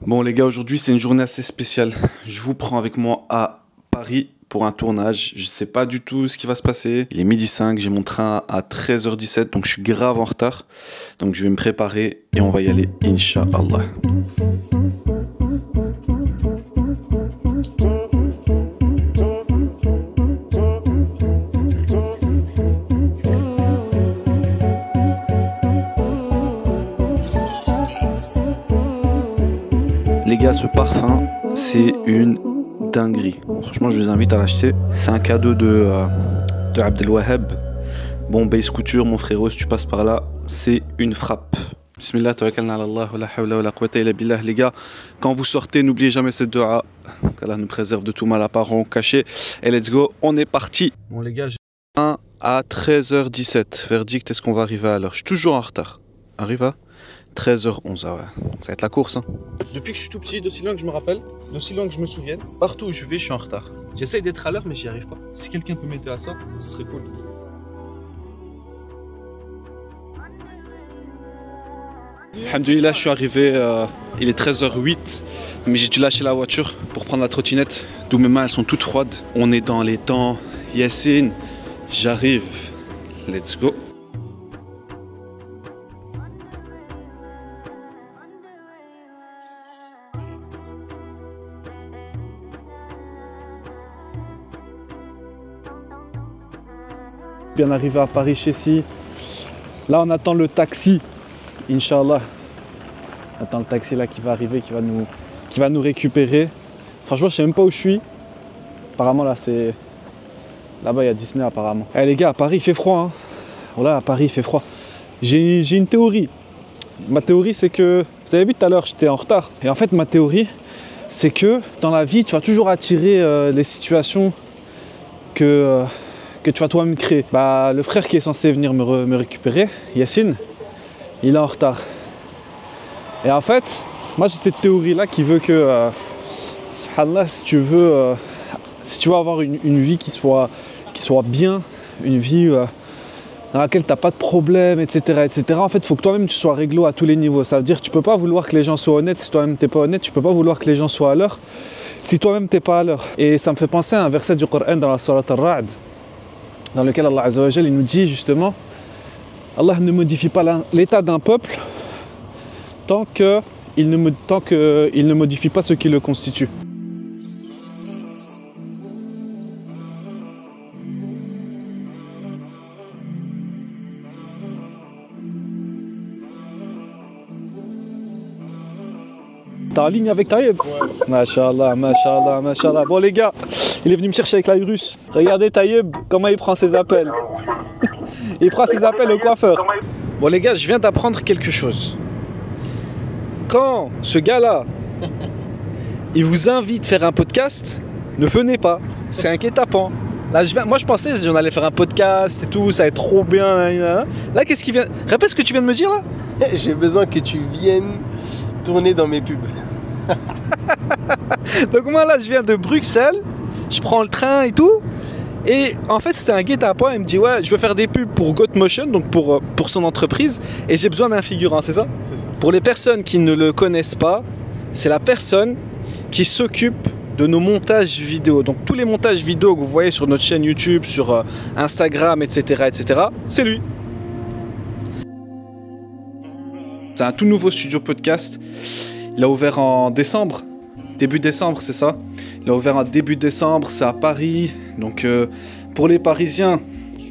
Bon les gars, aujourd'hui c'est une journée assez spéciale. Je vous prends avec moi à Paris pour un tournage. Je sais pas du tout ce qui va se passer. Il est 12h05, j'ai mon train à 13h17, donc je suis grave en retard. Donc je vais me préparer et on va y aller, Inch'Allah. Les gars, ce parfum, c'est une dinguerie. Franchement, je vous invite à l'acheter. C'est un cadeau de Abdelwaheb. Bon, Base Couture, mon frérot, si tu passes par là, c'est une frappe. Bismillah, tawakkalna ala Allah, wa la hawla wa la quwwata illa billah. Les gars, quand vous sortez, n'oubliez jamais cette dua. Qu'Allah nous préserve de tout mal apparent, caché. Et let's go, on est parti. Bon les gars, j'ai un à 13h17. Verdict, est-ce qu'on va arriver à l'heure? Je suis toujours en retard. Arrive à 13h11, ah ouais. Ça va être la course, hein. Depuis que je suis tout petit, d'aussi loin que je me rappelle, d'aussi loin que je me souvienne, partout où je vais, je suis en retard. J'essaye d'être à l'heure, mais j'y arrive pas. Si quelqu'un peut m'aider à ça, ce serait cool. Alhamdoulilah, je suis arrivé, il est 13h08, mais j'ai dû lâcher la voiture pour prendre la trottinette, d'où mes mains elles sont toutes froides. On est dans les temps, Yassine, j'arrive, let's go. Bien arrivé à Paris chez Si. Là on attend le taxi, Inch'Allah. On attend le taxi là qui va arriver, qui va nous récupérer. Franchement je sais même pas où je suis. Apparemment là c'est... Là-bas il y a Disney apparemment. Eh les gars, à Paris il fait froid hein. Voilà, à Paris il fait froid. J'ai une théorie. Ma théorie c'est que... Vous avez vu tout à l'heure j'étais en retard. Et en fait ma théorie c'est que dans la vie tu vas toujours attirer les situations que tu vas toi-même créer. Bah, le frère qui est censé venir me récupérer, Yassine, il est en retard. Et en fait, moi j'ai cette théorie-là qui veut que, subhanallah, si tu veux avoir une vie qui soit bien, une vie dans laquelle tu n'as pas de problème, etc., en fait, il faut que toi-même tu sois réglo à tous les niveaux. Ça veut dire que tu ne peux pas vouloir que les gens soient honnêtes si toi-même tu n'es pas honnête. Tu ne peux pas vouloir que les gens soient à l'heure si toi-même tu n'es pas à l'heure. Et ça me fait penser à un verset du Coran dans la sourate Ar-Ra'd, dans lequel Allah Azza wa Jal, il nous dit justement, Allah ne modifie pas l'état d'un peuple tant qu'il ne modifie pas ce qui le constitue. T'es en ligne avec Taïeb? Ouais. Masha'Allah, Masha'Allah, Masha'Allah. Bon les gars, il est venu me chercher avec l'Airus. Regardez Taïeb, comment il prend ses appels. Il prend ses appels au coiffeur. Bon les gars, je viens d'apprendre quelque chose. Quand ce gars-là, il vous invite à faire un podcast, ne venez pas. C'est un guet-apens. Là, moi je pensais qu'on allait faire un podcast et tout, ça va être trop bien. Là, qu'est-ce qu'il vient... Répète ce que tu viens de me dire là. J'ai besoin que tu viennes tourner dans mes pubs. Donc moi là je viens de Bruxelles, je prends le train et tout, et en fait c'était un guet-apens. Il me dit ouais je veux faire des pubs pour Goatmotion, donc pour son entreprise, et j'ai besoin d'un figurant, c'est ça? C'est ça. Pour les personnes qui ne le connaissent pas, c'est la personne qui s'occupe de nos montages vidéo. Donc tous les montages vidéo que vous voyez sur notre chaîne YouTube, sur Instagram, etc., c'est lui. C'est un tout nouveau studio podcast. Il a ouvert en décembre, début décembre, c'est ça. Il a ouvert en début décembre, c'est à Paris. Donc pour les Parisiens,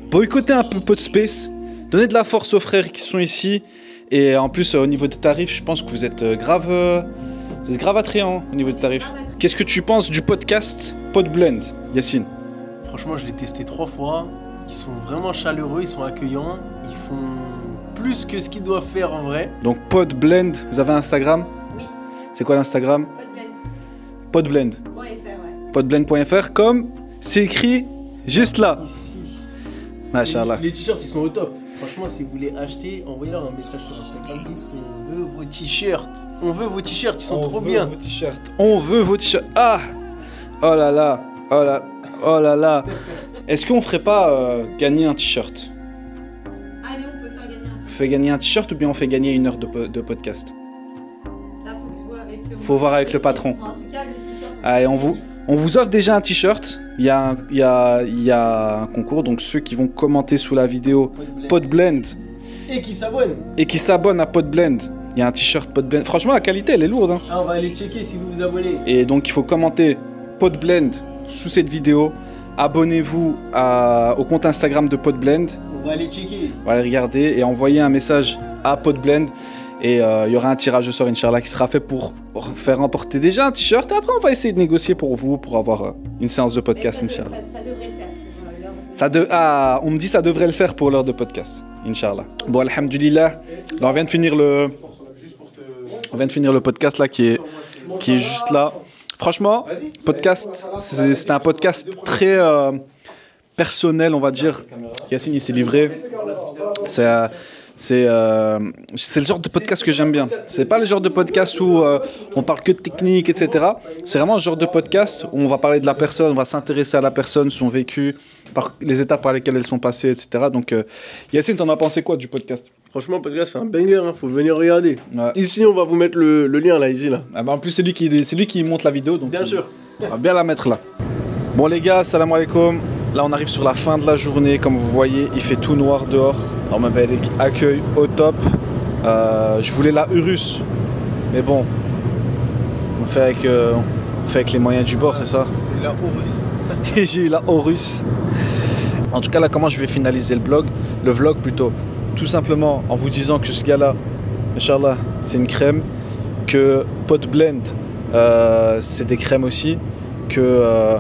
boycottez un peu Podspace, donnez de la force aux frères qui sont ici. Et en plus au niveau des tarifs, je pense que vous êtes grave attrayant au niveau des tarifs. Qu'est-ce que tu penses du podcast Podblend, Yassine? Franchement, je l'ai testé 3 fois. Ils sont vraiment chaleureux, ils sont accueillants, ils font plus que ce qu'ils doivent faire en vrai. Donc Podblend, vous avez un Instagram? Oui. C'est quoi l'Instagram? Podblend. Podblend. Ouais. Podblend.fr, comme c'est écrit juste là. Ici. Machallah. Les t-shirts, ils sont au top. Franchement, si vous voulez acheter, envoyez-leur un message sur Instagram. Dites on veut vos t-shirts. On veut vos t-shirts, ils sont trop bien. On veut vos t-shirts. Ah! Oh là là. Oh là. Oh là là. Est-ce qu'on ferait pas gagner un t-shirt? Allez, on peut faire gagner un On fait gagner un t-shirt ou bien on fait gagner 1 heure de podcast? Là, faut que je vois Faut voir avec le patron. En tout cas, le t-shirt. Allez, on vous offre déjà un t-shirt. Il y a un concours, donc ceux qui vont commenter sous la vidéo Podblend Et qui s'abonnent. et qui s'abonnent à Podblend, il y a un t-shirt Podblend. Franchement, la qualité, elle est lourde. Hein. Ah, on va aller checker si vous vous abonnez. Et donc, il faut commenter Podblend sous cette vidéo. Abonnez-vous au compte Instagram de Podblend. On va aller checker. On va aller regarder et envoyer un message à Podblend. Et il y aura un tirage au sort, Inch'Allah, qui sera fait pour faire remporter déjà un t-shirt. Et après, on va essayer de négocier pour vous, pour avoir une séance de podcast, Inch'Allah. Ça devrait le faire pour l'heure. On me dit ça devrait le faire pour l'heure de podcast, Inch'Allah. Bon, alhamdulillah, là, on vient de finir le podcast là qui est juste là. Franchement, podcast, c'était un podcast très personnel, on va dire. Yacine, il s'est livré. C'est le genre de podcast que j'aime bien. C'est pas le genre de podcast où on parle que de technique, etc. C'est vraiment le genre de podcast où on va parler de la personne, on va s'intéresser à la personne, son vécu, les étapes par lesquelles elles sont passées, etc. Donc, Yacine, t'en as pensé quoi du podcast? Franchement, podcast, c'est un banger, hein. Faut venir regarder. Ouais. Ici, on va vous mettre le lien là, ici là. Ah bah en plus, c'est lui qui monte la vidéo, donc Bien sûr. on va bien la mettre là. Bon les gars, salam alaikum. Là on arrive sur la fin de la journée, comme vous voyez, il fait tout noir dehors. Alors ma belle accueil au top. Je voulais la Urus, mais bon, on fait avec les moyens du bord, c'est ça. Et la Horus. Et j'ai eu la Horus. En tout cas là, comment je vais finaliser le vlog plutôt, tout simplement en vous disant que ce gars-là, Inch'Allah, c'est une crème, que Podblend, c'est des crèmes aussi, que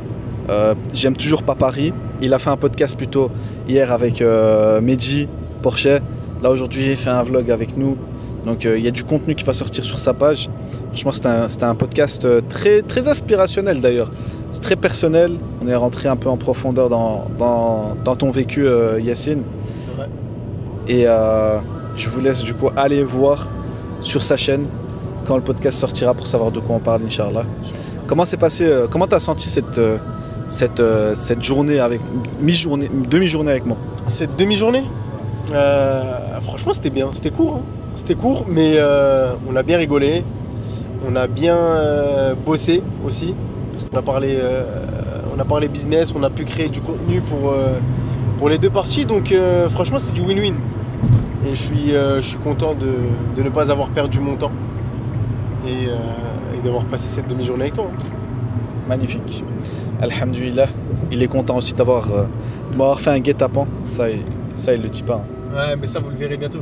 j'aime toujours pas Paris. Il a fait un podcast plutôt hier avec Mehdi, Porchet. Là aujourd'hui il fait un vlog avec nous. Donc il y a du contenu qui va sortir sur sa page. Franchement c'était un podcast très, très inspirationnel d'ailleurs. C'est très personnel. On est rentré un peu en profondeur dans ton vécu Yacine. C'est vrai. Et je vous laisse du coup aller voir sur sa chaîne quand le podcast sortira pour savoir de quoi on parle, Inch'Allah. Comment s'est passé, comment t'as senti cette journée avec demi-journée avec moi? Cette demi-journée, franchement, c'était bien. C'était court. Hein. C'était court, mais on a bien rigolé. On a bien bossé aussi. Parce qu'on a parlé business, on a pu créer du contenu pour les deux parties. Donc, franchement, c'est du win-win. Et je suis content de ne pas avoir perdu mon temps et d'avoir passé cette demi-journée avec toi. Magnifique. Alhamdulillah. Il est content aussi de m'avoir fait un guet-apens. Ça, il le dit pas. Hein. Ouais, mais ça, vous le verrez bientôt.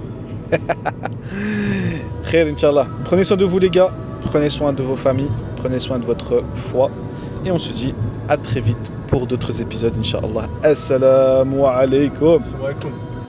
Khair, Inch'Allah. Prenez soin de vous, les gars. Prenez soin de vos familles. Prenez soin de votre foi. Et on se dit à très vite pour d'autres épisodes, Inch'Allah. Assalamu alaikum. Assalamu alaikum.